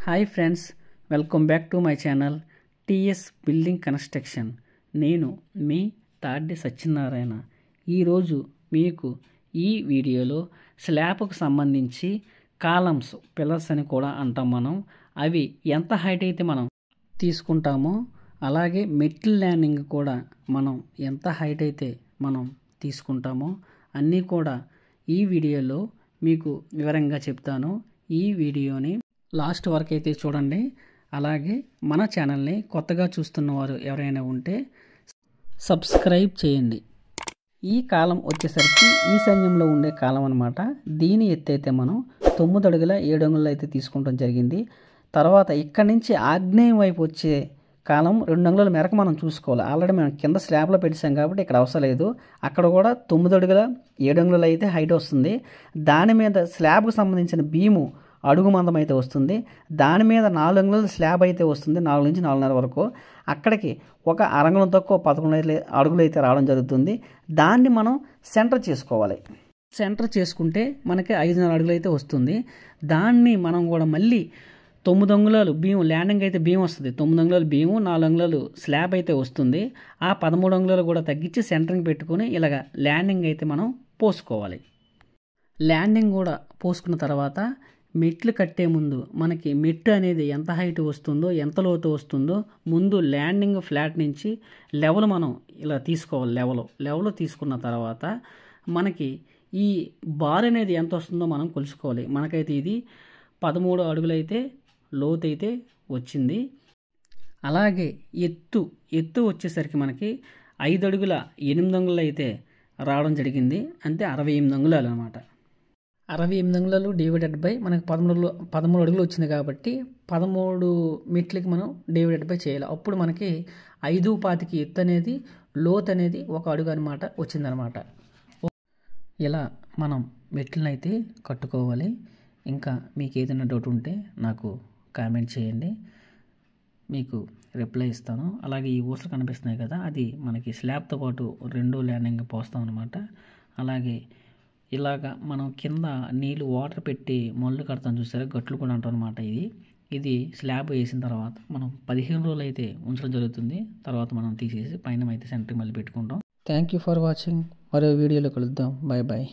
Hi friends, welcome back to my channel TS building construction. నేను మీ తాడ్డి సత్యనారాయణ. ఈరోజు మీకు ఈ వీడియోలో స్లాబ్కు సంబంధించి కాలమ్స్, పిల్లర్స్ అని కూడా అంటాం మనం. అవి ఎంత హైట్ అయితే మనం తీసుకుంటామో అలాగే మెటల్ ల్యాండింగ్ కూడా మనం ఎంత హైట్ అయితే మనం తీసుకుంటామో అన్నీ కూడా ఈ వీడియోలో మీకు వివరంగా చెప్తాను. ఈ వీడియోని లాస్ట్ వరకు అయితే చూడండి. అలాగే మన ఛానల్ని కొత్తగా చూస్తున్న వారు ఎవరైనా ఉంటే సబ్స్క్రైబ్ చేయండి. ఈ కాలం వచ్చేసరికి ఈశాన్యంలో ఉండే కాలం అనమాట. దీని ఎత్తు అయితే మనం 9 అడుగుల 7 అంగుళాలు అయితే తీసుకుంటాం జరిగింది. తర్వాత ఇక్కడి నుంచి ఆగ్నేయం వైపు వచ్చే కాలం 2 అంగుళాల మేరకు మనం చూసుకోవాలి. ఆల్రెడీ మనం కింద స్లాబ్లో పెట్టాం కాబట్టి ఇక్కడ అవసరం లేదు. అక్కడ కూడా 9 అడుగుల 7 అంగుళాలు అయితే హైట్ వస్తుంది. దాని మీద స్లాబ్కు సంబంధించిన బీము అడుగు మందం అయితే వస్తుంది. దాని మీద 4 అంగుళాల స్లాబ్ అయితే వస్తుంది, 4 నుంచి 4.5 వరకు. అక్కడికి ఒక అరంగుళం తక్కువ 11 అడుగులు అయితే రావడం జరుగుతుంది. దాన్ని మనం సెంటర్ చేసుకోవాలి. సెంటర్ చేసుకుంటే మనకి 5.5 అడుగులు అయితే వస్తుంది. దాన్ని మనం కూడా మళ్ళీ 9 అంగుళాలు బీము ల్యాండింగ్ అయితే బీమ్ వస్తుంది. 9 అంగుళాలు బీము, 4 అంగుళాలు స్లాబ్ అయితే వస్తుంది. ఆ 13 అంగుళాలు కూడా తగ్గించి సెంటరింగ్ పెట్టుకుని ఇలాగ ల్యాండింగ్ అయితే మనం పోసుకోవాలి. ల్యాండింగ్ కూడా పోసుకున్న తర్వాత మెట్లు కట్టే ముందు మనకి మెట్టు అనేది ఎంత హైట్ వస్తుందో, ఎంత లోతు వస్తుందో ముందు ల్యాండింగ్ ఫ్లాట్ నుంచి లెవెల్ మనం ఇలా తీసుకోవాలి. లెవెల్ తీసుకున్న తర్వాత మనకి ఈ బార్ అనేది ఎంత వస్తుందో మనం కొలుసుకోవాలి. మనకైతే ఇది 13 అడుగులు అయితే లోతు అయితే వచ్చింది. అలాగే ఎత్తు వచ్చేసరికి మనకి 5 అడుగుల 8 అంగుళాలు అయితే రావడం జరిగింది. అంటే 68 అంగుళాలు అనమాట. 68 అంగుళాలు డివైడెడ్ బై మనకి 13 అడుగులు వచ్చింది కాబట్టి 13 మెట్లకి మనం డివైడెడ్ బై చేయాలి. అప్పుడు మనకి 5.25 ఎత్తు అనేది లోతు అనేది 1 అడుగు అనమాట వచ్చిందనమాట. ఇలా మనం మెట్లను అయితే కట్టుకోవాలి. ఇంకా మీకు ఏదైనా డౌట్ ఉంటే నాకు కామెంట్ చేయండి, మీకు రిప్లై ఇస్తాను. అలాగే ఈ ఊసలు కనిపిస్తున్నాయి కదా, అది మనకి స్లాబ్తో పాటు 2 ల్యాండింగ్ పోస్తాం అనమాట. అలాగే ఇలాగా మనం కింద నీళ్ళు వాటర్ పెట్టి మొళ్ళు కడతాం చూసారా, గట్లు కూడా అంటాం అనమాట. ఇది స్లాబ్ వేసిన తర్వాత మనం 15 రోజులు అయితే ఉంచడం జరుగుతుంది. తర్వాత మనం తీసేసి పైన అయితే సెంటరింగ్ మళ్ళీ పెట్టుకుంటాం. Thank you for watching. మరో వీడియోలో కలుద్దాం. Bye bye.